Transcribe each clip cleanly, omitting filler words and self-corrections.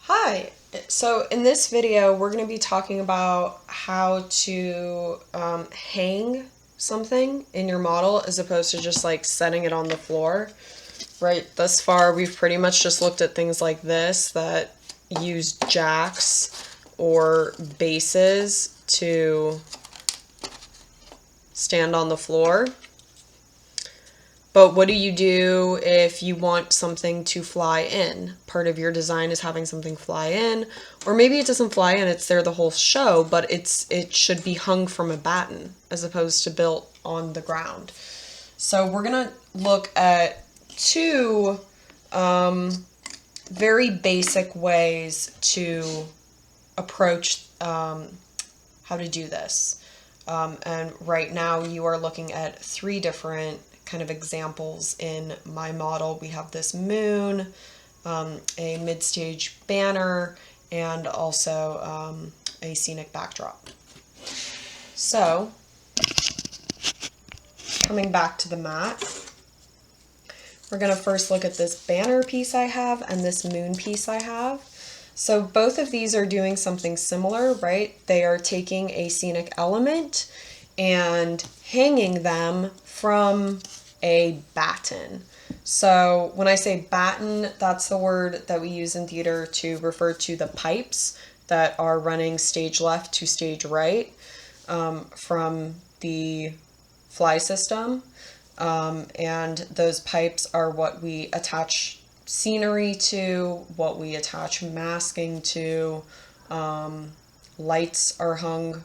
Hi, so in this video we're going to be talking about how to hang something in your model as opposed to just like setting it on the floor. Right, thus far we've pretty much just looked at things like this that use jacks or bases to stand on the floor. But what do you do if you want something to fly in? Part of your design is having something fly in, or maybe it doesn't fly in, it's there the whole show, but it should be hung from a batten as opposed to built on the ground. So we're gonna look at two very basic ways to approach how to do this. And right now you are looking at three different kind of examples in my model. We have this moon, a mid-stage banner, and also a scenic backdrop. So, coming back to the mat, we're going to first look at this banner piece I have and this moon piece I have. So both of these are doing something similar, right? They are taking a scenic element and hanging them from a batten. So when I say batten, that's the word that we use in theater to refer to the pipes that are running stage left to stage right from the fly system. And those pipes are what we attach scenery to, what we attach masking to, lights are hung,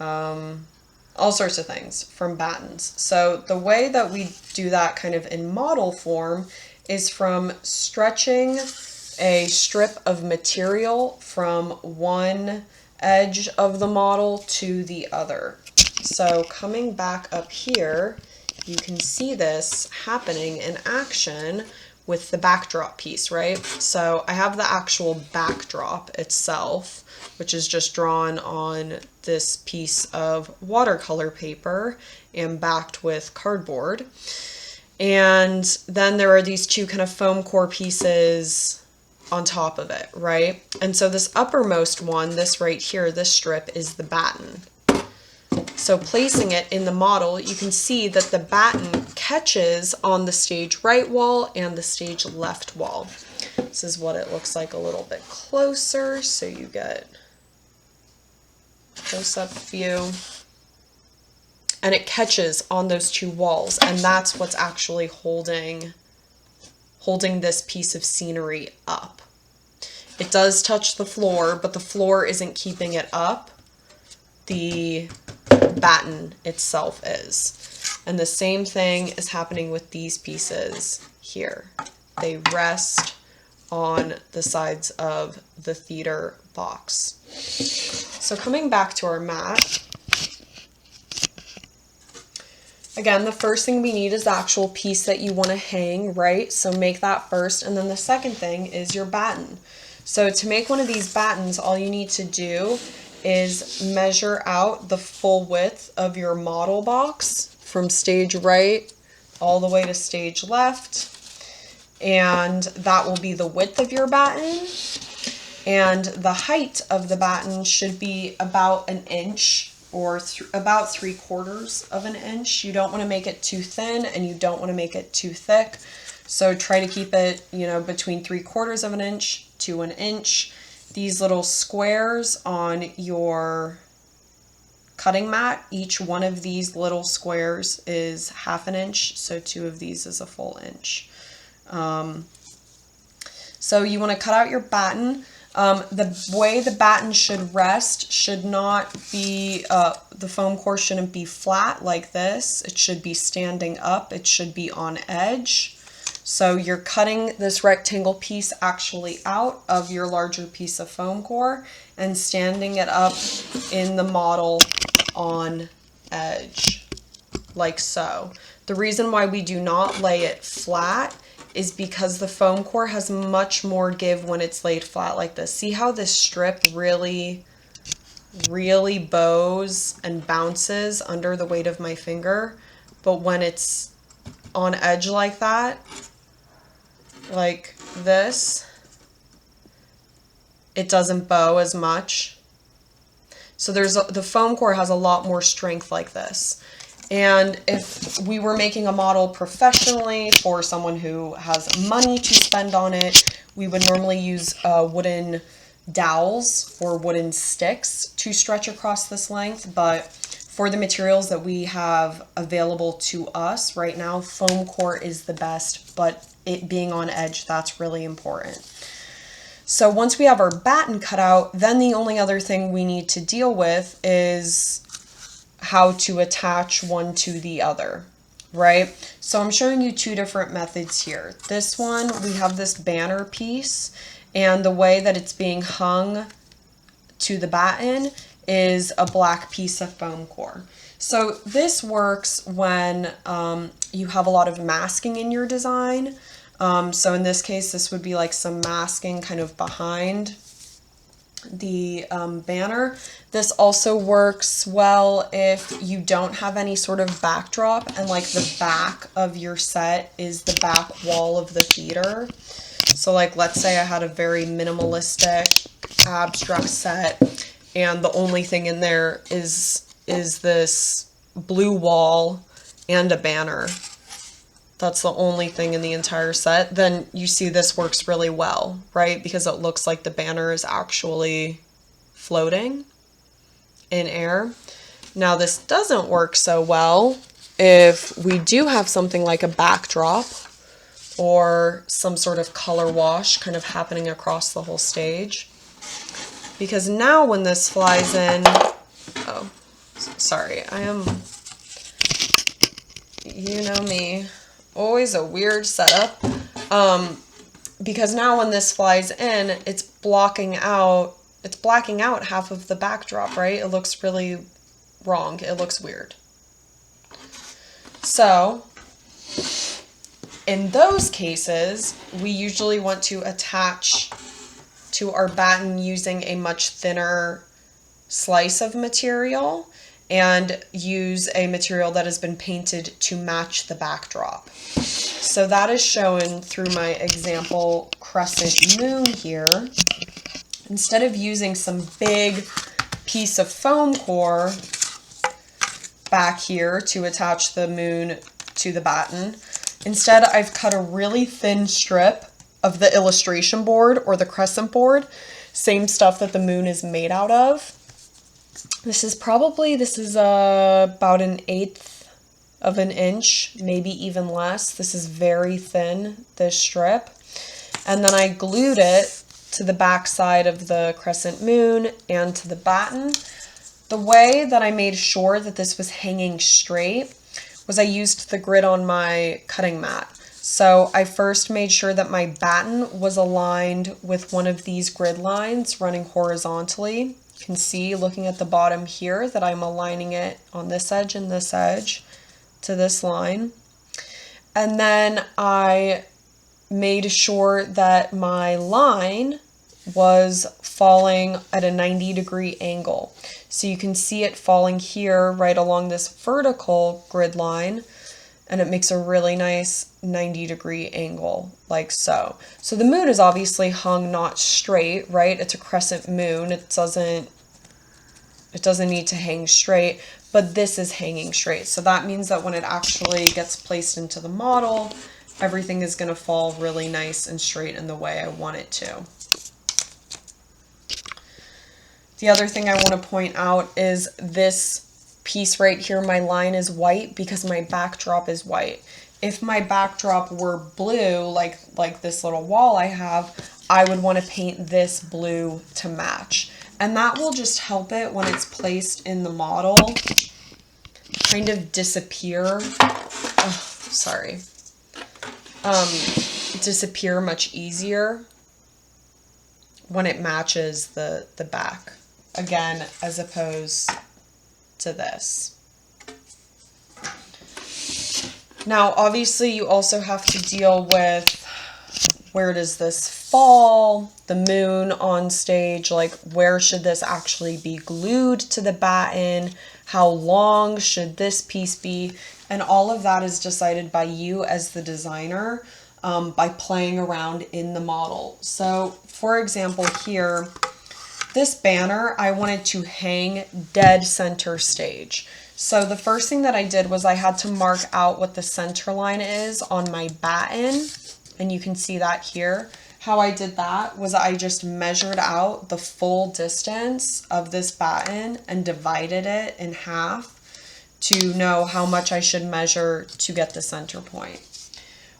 all sorts of things from battens. So the way that we do that kind of in model form is from stretching a strip of material from one edge of the model to the other. So coming back up here, you can see this happening in action with the backdrop piece, right? So I have the actual backdrop itself, which is just drawn on this piece of watercolor paper and backed with cardboard. And then there are these two kind of foam core pieces on top of it, right? And so this uppermost one, this right here, this strip is the batten. So placing it in the model, you can see that the batten catches on the stage right wall and the stage left wall. This is what it looks like a little bit closer, so you get close-up view. And it catches on those two walls, and that's what's actually holding this piece of scenery up. It does touch the floor, but the floor isn't keeping it up. The batten itself is. And the same thing is happening with these pieces here. They rest on the sides of the theater box. So coming back to our mat, again, the first thing we need is the actual piece that you want to hang, right? So make that first, and then the second thing is your batten. So to make one of these battens, all you need to do is measure out the full width of your model box from stage right all the way to stage left, and that will be the width of your batten, and the height of the batten should be about an inch or about 3/4 of an inch. You don't want to make it too thin and you don't want to make it too thick, so try to keep it, between 3/4 of an inch to an inch. These little squares on your cutting mat, each one of these little squares is 1/2 an inch, so 2 of these is a full inch. So you want to cut out your batten. The way the batten should rest should not be, the foam core shouldn't be flat like this. It should be standing up. It should be on edge. So you're cutting this rectangle piece actually out of your larger piece of foam core and standing it up in the model on edge, like so. The reason why we do not lay it flat is because the foam core has much more give when it's laid flat like this. See how this strip really bows and bounces under the weight of my finger? But when it's on edge like that, like this, it doesn't bow as much. So the foam core has a lot more strength like this. And if we were making a model professionally for someone who has money to spend on it, we would normally use wooden dowels or wooden sticks to stretch across this length. But for the materials that we have available to us right now, foam core is the best, but it being on edge, that's really important. So once we have our batten cut out, then the only other thing we need to deal with is how to attach one to the other, right? So I'm showing you two different methods here. This one, we have this banner piece, and the way that it's being hung to the batten is a black piece of foam core. So this works when you have a lot of masking in your design. So in this case, this would be like some masking kind of behind the banner. This also works well if you don't have any sort of backdrop and like the back of your set is the back wall of the theater. So like, let's say I had a very minimalistic abstract set and the only thing in there is this blue wall and a banner. That's the only thing in the entire set. Then you see this works really well, right? Because it looks like the banner is actually floating in air. Now this doesn't work so well if we do have something like a backdrop or some sort of color wash kind of happening across the whole stage. Because now when this flies in, oh, sorry, I am, you know me, always a weird setup. Because now when this flies in, it's blacking out half of the backdrop, right? It looks really wrong. It looks weird. So in those cases, we usually want to attach to our batten using a much thinner slice of material and use a material that has been painted to match the backdrop. So that is shown through my example crescent moon here. Instead of using some big piece of foam core back here to attach the moon to the batten, instead I've cut a really thin strip of the illustration board or the crescent board, same stuff that the moon is made out of. This is about 1/8 of an inch, maybe even less. This is very thin, this strip. And then I glued it to the back side of the crescent moon and to the batten. The way that I made sure that this was hanging straight was I used the grid on my cutting mat. So I first made sure that my batten was aligned with one of these grid lines running horizontally. You can see looking at the bottom here that I'm aligning it on this edge and this edge to this line. And then I made sure that my line was falling at a 90-degree angle. So you can see it falling here right along this vertical grid line, and it makes a really nice 90-degree angle, like so. So the moon is obviously hung not straight, right? It's a crescent moon. It doesn't need to hang straight, but this is hanging straight. So that means that when it actually gets placed into the model, everything is going to fall really nice and straight in the way I want it to. The other thing I want to point out is this piece right here, my line is white because my backdrop is white. If my backdrop were blue, like this little wall I have, I would want to paint this blue to match. And that will just help it when it's placed in the model kind of disappear. Oh, sorry. Disappear much easier when it matches the back. Again, as opposed to this. Now, obviously, you also have to deal with where does this fall, the moon on stage, like where should this actually be glued to the batten, how long should this piece be, and all of that is decided by you as the designer. by playing around in the model. So for example here, this banner I wanted to hang dead center stage. So the first thing that I did was I had to mark out what the center line is on my batten, and you can see that here. How I did that was I just measured out the full distance of this batten and divided it in half to know how much I should measure to get the center point.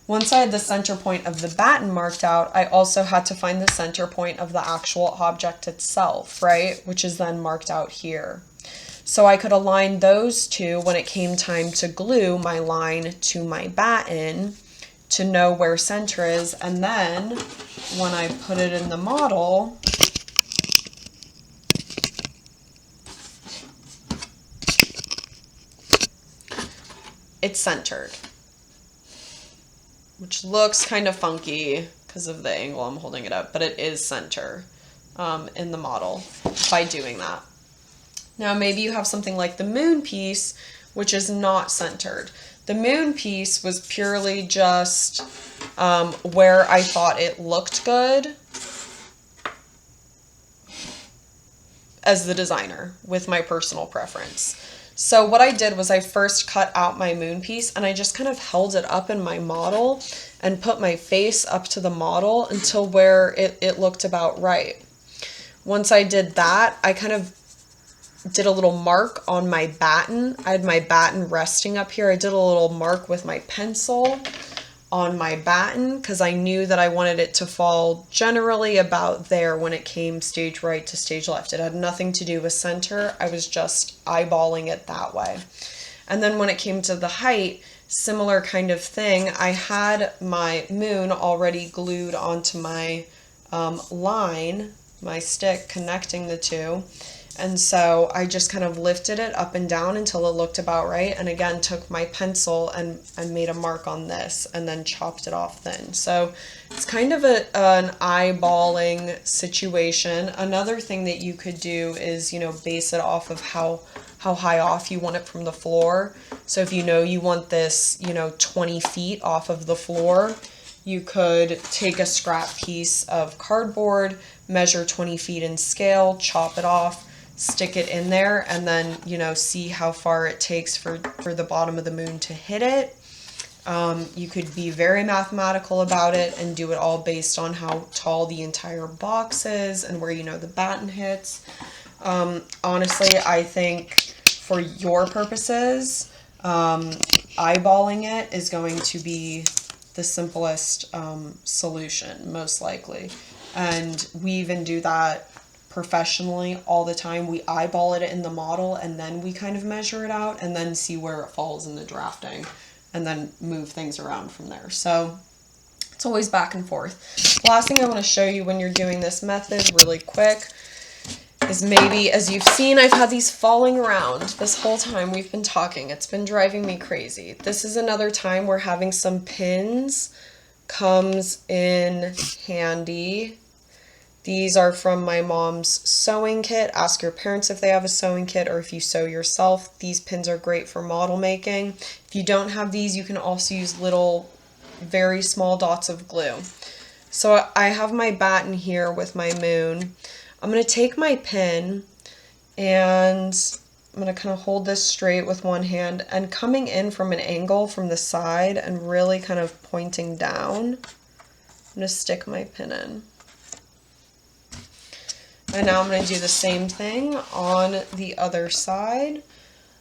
Once I had the center point of the batten marked out, I also had to find the center point of the actual object itself, right? Which is then marked out here. So I could align those two when it came time to glue my line to my batten to know where center is. And then when I put it in the model, it's centered, which looks kind of funky because of the angle I'm holding it up, but it is center in the model by doing that. Now maybe you have something like the moon piece, which is not centered. The moon piece was purely just where I thought it looked good as the designer with my personal preference. So what I did was I first cut out my moon piece and I just kind of held it up in my model and put my face up to the model until where it looked about right. Once I did that, I kind of did a little mark on my batten. I had my batten resting up here. I did a little mark with my pencil on my batten because I knew that I wanted it to fall generally about there when it came stage right to stage left. It had nothing to do with center. I was just eyeballing it that way. And then when it came to the height, similar kind of thing. I had my moon already glued onto my line, my stick connecting the two. And so I just kind of lifted it up and down until it looked about right. And again, took my pencil and made a mark on this and then chopped it off thin. So it's kind of an eyeballing situation. Another thing that you could do is, base it off of how high off you want it from the floor. So if you want this, 20 feet off of the floor, you could take a scrap piece of cardboard, measure 20 feet in scale, chop it off, stick it in there, and then, see how far it takes for the bottom of the moon to hit it. You could be very mathematical about it and do it all based on how tall the entire box is and where the batten hits. Honestly, I think for your purposes, eyeballing it is going to be the simplest solution, most likely. And we even do that professionally all the time. We eyeball it in the model and then we kind of measure it out and then see where it falls in the drafting and then move things around from there. So it's always back and forth. Last thing I want to show you when you're doing this method really quick is maybe, as you've seen, I've had these falling around this whole time we've been talking. It's been driving me crazy. This is another time where having some pins comes in handy. These are from my mom's sewing kit. Ask your parents if they have a sewing kit or if you sew yourself. These pins are great for model making. If you don't have these, you can also use little, very small dots of glue. So I have my batten here with my moon. I'm going to take my pin and I'm going to kind of hold this straight with one hand and coming in from an angle from the side and really kind of pointing down, I'm going to stick my pin in. And now I'm going to do the same thing on the other side.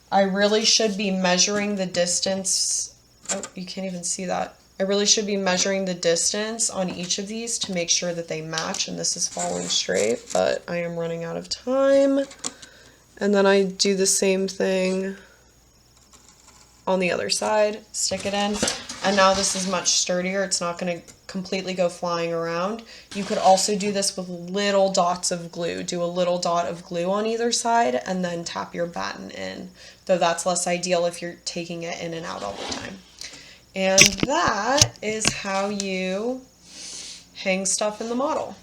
I really should be measuring the distance. Oh, you can't even see that. I really should be measuring the distance on each of these to make sure that they match and this is falling straight, but I am running out of time. And then I do the same thing on the other side, stick it in, and now this is much sturdier. It's not going to completely go flying around. You could also do this with little dots of glue. Do a little dot of glue on either side and then tap your batten in, though that's less ideal if you're taking it in and out all the time. And that is how you hang stuff in the model.